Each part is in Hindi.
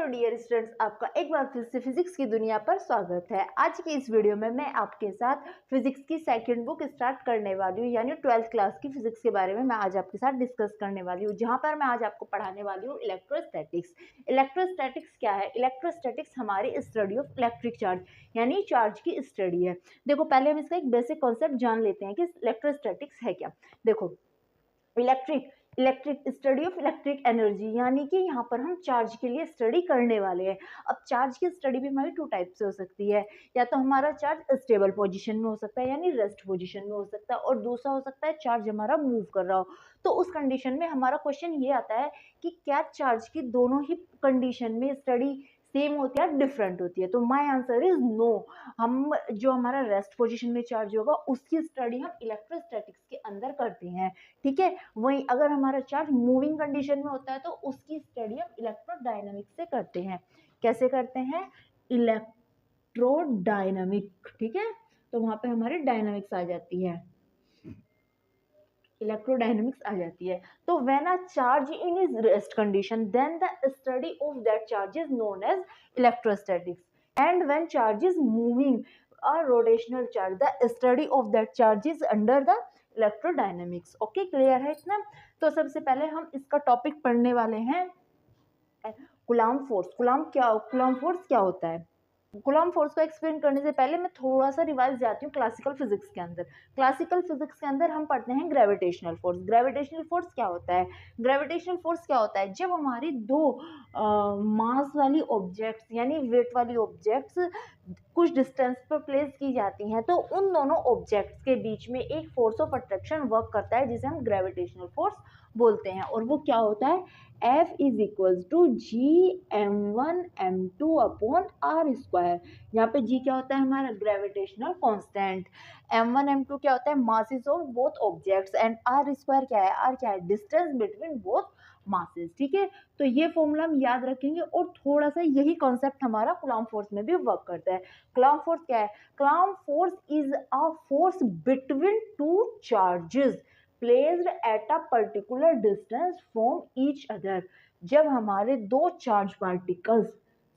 डियर स्टूडेंट्स, आपका एक बार फिर से फिजिक्स की दुनिया पर स्वागत है। आज की इस वीडियो में मैं आपके साथ फिजिक्स की सेकंड बुक स्टार्ट करने वाली हूँ, यानी 12th क्लास की फिजिक्स के बारे में मैं आज आपके साथ डिस्कस करने वाली हूँ, जहाँ पर मैं आज आपको पढ़ाने वाली हूँ इलेक्ट्रोस्टैटिक्स। इलेक्ट्रोस्टैटिक्स क्या है? इलेक्ट्रोस्टैटिक्स हमारी स्टडी ऑफ इलेक्ट्रिक चार्ज यानी चार्ज की स्टडी है। देखो, पहले हम इसका एक बेसिक कॉन्सेप्ट जान लेते हैं कि इलेक्ट्रोस्टैटिक्स है क्या। देखो, electric study of electric energy, यानी कि यहाँ पर हम चार्ज के लिए स्टडी करने वाले हैं। अब चार्ज की स्टडी भी हमारी 2 टाइप से हो सकती है। या तो हमारा चार्ज स्टेबल पोजीशन में हो सकता है यानी रेस्ट पोजीशन में हो सकता है, और दूसरा हो सकता है चार्ज हमारा मूव कर रहा हो। तो उस कंडीशन में हमारा क्वेश्चन ये आता है कि क्या चार्ज की दोनों ही कंडीशन में स्टडी सेम होती है, डिफरेंट होती है? तो माय आंसर इज नो। हम जो हमारा रेस्ट पोजीशन में चार्ज होगा उसकी स्टडी हम इलेक्ट्रोस्टैटिक्स के अंदर करते हैं, ठीक है। वहीं अगर हमारा चार्ज मूविंग कंडीशन में होता है तो उसकी स्टडी हम इलेक्ट्रोडायनामिक्स से करते हैं। कैसे करते हैं? इलेक्ट्रोडायनामिक, ठीक है। तो वहां पे हमारी डायनामिक्स आ जाती है, इलेक्ट्रोडायनामिक्स आ जाती है। तो when a charge in is rest condition then the study of that charge is known as electrostatics, and when charge is moving a rotational charge the study of that charge is under the electrodynamics. Okay, clear है इतना? तो सबसे पहले हम इसका टॉपिक पढ़ने वाले हैं कूलम्ब फोर्स। कूलम्ब फोर्स क्या होता है? कूलम्ब फोर्स को एक्सप्लेन करने से पहले मैं थोड़ा सा रिवाइज जाती हूँ क्लासिकल फिजिक्स के अंदर। क्लासिकल फिजिक्स के अंदर हम पढ़ते हैं ग्रेविटेशनल फोर्स। ग्रेविटेशनल फोर्स क्या होता है? ग्रेविटेशनल फोर्स क्या होता है? जब हमारी दो मास वाली ऑब्जेक्ट्स यानी वेट वाली ऑब्जेक्ट्स कुछ डिस्टेंस पर प्लेस की जाती हैं, तो उन दोनों ऑब्जेक्ट्स के बीच में एक फोर्स ऑफ अट्रैक्शन वर्क करता है जिसे हम ग्रेविटेशनल फोर्स बोलते हैं। और वो क्या होता है? F is equals to G m1m2 upon r square. यहाँ पे G क्या होता है? हमारा ग्रेविटेशनल कांस्टेंट। m1m2 क्या होता है? Masses of both objects, and r square क्या है? आर क्या है? डिस्टेंस बिटवीन बोथ मासेस, ठीक है। तो ये फॉर्मूला हम याद रखेंगे, और थोड़ा सा यही कॉन्सेप्ट हमारा कूलम्ब फोर्स में भी वर्क करता है। कूलम्ब फोर्स क्या है? Coulomb force is a force between two charges placed at a particular distance from each other। जब हमारे दो charge particles,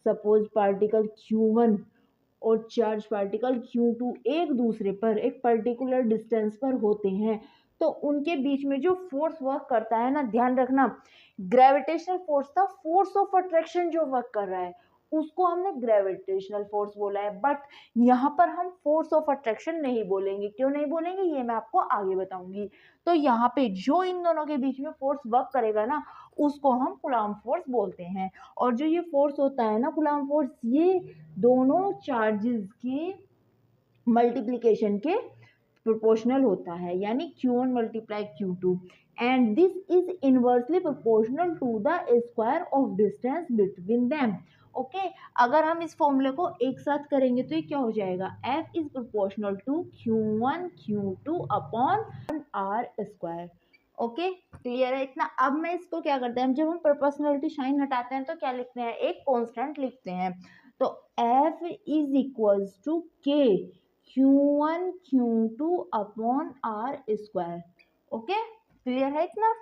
suppose particle Q1 और चार्ज पार्टिकल Q2 एक दूसरे पर एक पर्टिकुलर डिस्टेंस पर होते हैं, तो उनके बीच में जो फोर्स वर्क करता है ना, ध्यान रखना, ग्रेविटेशनल फोर्स था, फोर्स ऑफ अट्रैक्शन जो वर्क कर रहा है उसको हमने ग्रेविटेशनल फोर्स बोला है। बट यहाँ पर हम फोर्स ऑफ अट्रैक्शन नहीं बोलेंगे। क्यों नहीं बोलेंगे ये मैं आपको आगे बताऊंगी। तो यहाँ पे जो इन दोनों के बीच में फोर्स वर्क करेगा ना, उसको हम कूलम्ब फोर्स बोलते हैं। और जो ये फोर्स होता है ना कूलम्ब फोर्स, ये दोनों चार्जेस के मल्टीप्लिकेशन के प्रोपोर्शनल होता है, यानी Q1 multiply Q2, and this is inversely proportional to the square of distance between them. Okay, अगर हम इस फॉर्मूले को एक साथ करेंगे तो ये क्या हो जाएगा? F is proportional to Q1 Q2 upon r square. Okay, clear है इतना? अब मैं इसको क्या करते हैं, जब हम प्रोपोर्शनलिटी साइन हटाते हैं तो क्या लिखते हैं? एक कांस्टेंट लिखते हैं। तो F is equals to K Q1 Q2 upon r square. Okay, clear है इतना?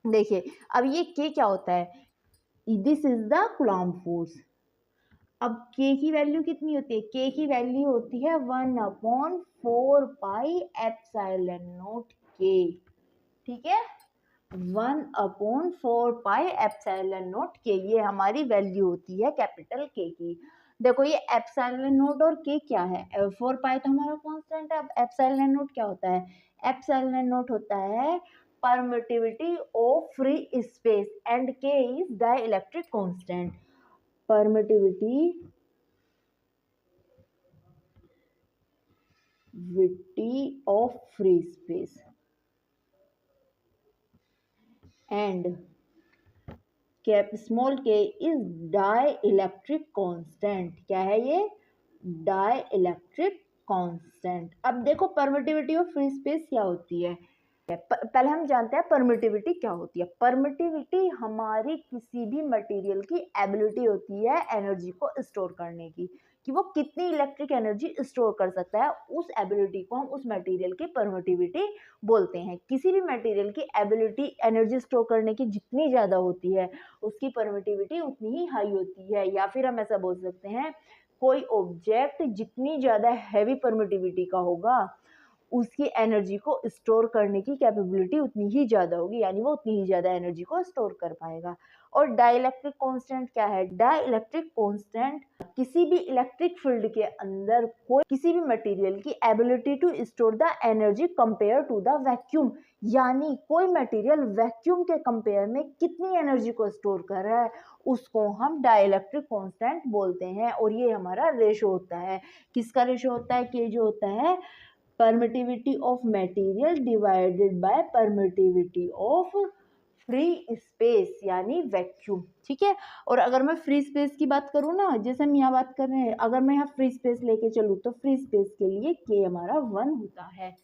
देखिए, अब ये K क्या होता है? This is the coulomb force. अब K की वैल्यू कितनी होती है? K की वैल्यू होती है 1/4 पाई एप्सिलॉन नॉट K, ठीक है। 1/4 पाई एप्सिलॉन नॉट K, ये हमारी वैल्यू होती है कैपिटल K की। देखो, ये एप्सिलॉन नॉट और K क्या है? 4 पाई तो हमारा कांस्टेंट है। अब एप्सिलॉन नॉट क्या होता है? एप्सिलॉन नॉट होता है permittivity of free space, and K is dielectric constant. Permittivity of free space and small k is dielectric constant. क्या है ये? Dielectric constant. अब देखो, परमिटिविटी ऑफ फ्री स्पेस क्या होती है? पहले हम जानते हैं परमिटिविटी क्या होती है। परमिटिविटी हमारी किसी भी मटेरियल की एबिलिटी होती है एनर्जी को स्टोर करने की, कि वो कितनी इलेक्ट्रिक एनर्जी स्टोर कर सकता है, उस एबिलिटी को हम उस मटेरियल की परमिटिविटी बोलते हैं। किसी भी मटेरियल की एबिलिटी एनर्जी स्टोर करने की जितनी ज़्यादा होती है उसकी परमिटिविटी उतनी ही हाई होती है। या फिर हम ऐसा बोल सकते हैं, कोई ऑब्जेक्ट जितनी ज़्यादा हैवी परमिटिविटी का होगा उसकी एनर्जी को स्टोर करने की कैपेबिलिटी उतनी ही ज़्यादा होगी, यानी वो उतनी ही ज़्यादा एनर्जी को स्टोर कर पाएगा। और डाइलेक्ट्रिक कांस्टेंट क्या है? डाइलेक्ट्रिक कांस्टेंट किसी भी इलेक्ट्रिक फील्ड के अंदर कोई किसी भी मटेरियल की ability to store the energy compare to the vacuum, यानी कोई मटेरियल वैक्यूम के कंपेयर में कितनी एनर्जी को स्टोर कर रहा है उसको हम डाइलेक्ट्रिक कांस्टेंट बोलते हैं। और ये हमारा रेशो होता है। किसका रेशो होता है? के जो होता है permittivity of material divided by permittivity of free space यानी वैक्यूम। ठीक है। और अगर मैं फ्री स्पेस की बात करूँ ना, जैसे हम यहाँ बात कर रहे हैं, अगर मैं यहाँ फ्री स्पेस लेके चलूँ तो फ्री स्पेस के लिए के हमारा 1 होता है।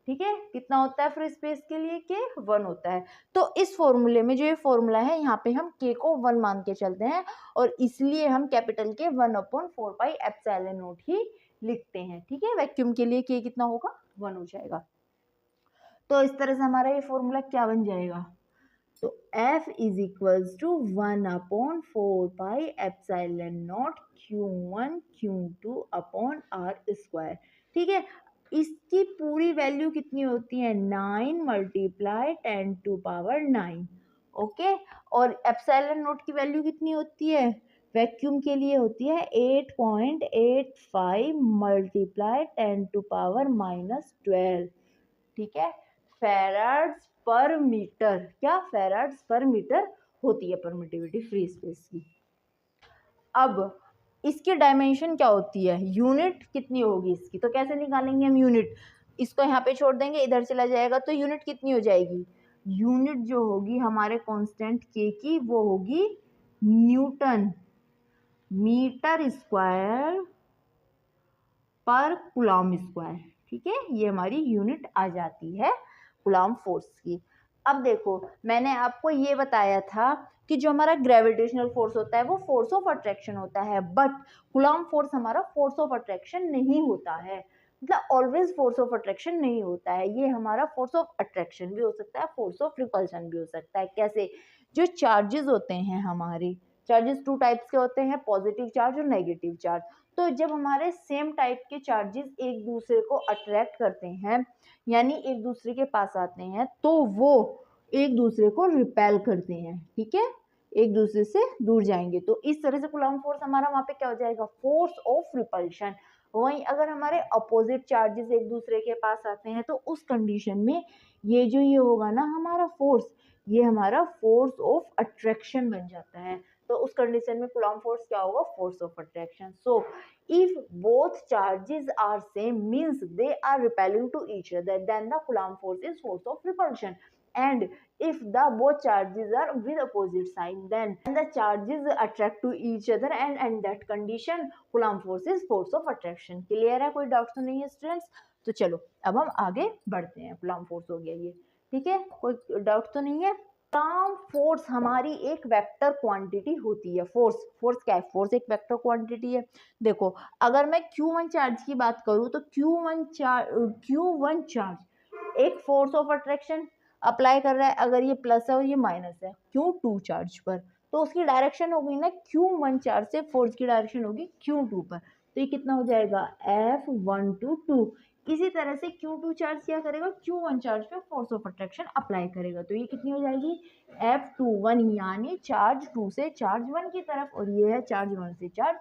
ठीक है। कितना होता है फ्री स्पेस के लिए? के 1 होता है। तो इस फॉर्मूले में जो ये फॉर्मूला है यहाँ पे हम के को 1 मान के चलते हैं और इसलिए हम कैपिटल के 1/4 पाई एप्सिलॉन नॉट ही लिखते हैं। ठीक है। वैक्यूम के लिए के कितना होगा? 1 हो जाएगा। तो इस तरह से हमारा ये फॉर्मूला क्या बन जाएगा? तो F is equals to 1/4 pi epsilon naught Q1 Q2 upon r square. ठीक है। इसकी पूरी वैल्यू कितनी होती है? 9 मल्टीप्लाई 10⁻⁹। ओके। और एप्सिलॉन नॉट की वैल्यू कितनी होती है? वैक्यूम के लिए होती है 8.85 मल्टीप्लाई 10⁻⁻12। ठीक है। फेराड्स पर मीटर। क्या? फेराड्स पर मीटर होती है परमिटिविटी फ्री स्पेस की। अब इसकी डायमेंशन क्या होती है? यूनिट कितनी होगी इसकी? तो कैसे निकालेंगे हम यूनिट? इसको यहाँ पे छोड़ देंगे, इधर चला जाएगा तो यूनिट कितनी हो जाएगी? यूनिट जो होगी हमारे कांस्टेंट के की वो होगी न्यूटन मीटर स्क्वायर पर कूलम स्क्वायर। ठीक है। ये हमारी यूनिट आ जाती है कूलम फोर्स की। अब देखो, मैंने आपको ये बताया था कि जो हमारा ग्रेविटेशनल फोर्स होता है वो फोर्स ऑफ अट्रैक्शन होता है, बट कूलम फोर्स हमारा फोर्स ऑफ अट्रैक्शन नहीं होता है। मतलब ऑलवेज फोर्स ऑफ अट्रैक्शन नहीं होता है। ये हमारा फोर्स ऑफ अट्रैक्शन भी हो सकता है, फोर्स ऑफ रिपल्शन भी हो सकता है। कैसे? जो चार्जेस होते हैं हमारे, चार्जेस 2 टाइप्स के होते हैं, पॉजिटिव चार्ज और नेगेटिव चार्ज। तो जब हमारे सेम टाइप के चार्जेस एक दूसरे को अट्रैक्ट करते हैं, यानी एक दूसरे के पास आते हैं, तो वो एक दूसरे को रिपेल करते हैं। ठीक है। एक दूसरे से दूर जाएंगे तो इस तरह से कूलम फोर्स हमारा वहां पे क्या हो जाएगा? Force of repulsion. वहीं अगर हमारे अपोजिट चार्जेस एक दूसरे के पास आते हैं तो उस कंडीशन में ये होगा ना हमारा फोर्स, ये हमारा फोर्स ऑफ अट्रैक्शन बन जाता है। तो उस कंडीशन में कूलम फोर्स क्या होगा? Force of attraction. So if both charges are same means they are repelling to each other, then the coulomb force is force of repulsion. And if the both charges are with opposite sign, then the charges attract to each other, and in that condition Coulomb force is force of attraction. Clear है? कोई डाउट तो नहीं है स्टूडेंट्स? तो चलो अब हम आगे बढ़ते हैं। Coulomb force हो गया ये। ठीक है। कोई डाउट तो नहीं है? Coulomb फोर्स हमारी एक वेक्टर क्वांटिटी होती है। फोर्स क्या है? फोर्स एक वेक्टर क्वांटिटी है। देखो, अगर मैं Q1 चार्ज की बात करूँ तो Q1 चार्ज एक फोर्स ऑफ अट्रैक्शन अप्लाई कर रहा है। अगर ये प्लस है और ये माइनस है Q2 चार्ज पर, तो उसकी डायरेक्शन होगी ना Q1 चार्ज से फोर्स की डायरेक्शन होगी Q2 पर। तो ये कितना हो जाएगा? F1 to 2। इसी तरह से Q2 चार्ज क्या करेगा? Q1 चार्ज पे फोर्स ऑफ अट्रैक्शन अप्लाई करेगा। तो ये कितनी हो जाएगी? F21, यानी चार्ज 2 से चार्ज 1 की तरफ, और ये है चार्ज 1 से चार्ज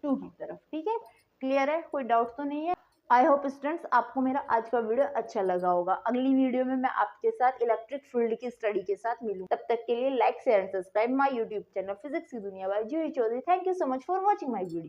2 की तरफ। ठीक है। क्लियर है? कोई डाउट तो नहीं है? आई होप स्टूडेंट्स आपको मेरा आज का वीडियो अच्छा लगा होगा। अगली वीडियो में मैं आपके साथ इलेक्ट्रिक फील्ड की स्टडी के साथ मिलूं। तब तक के लिए like share and subscribe my YouTube channel physics की दुनिया by Juhi Chaudhary. Thank you so much for watching my video.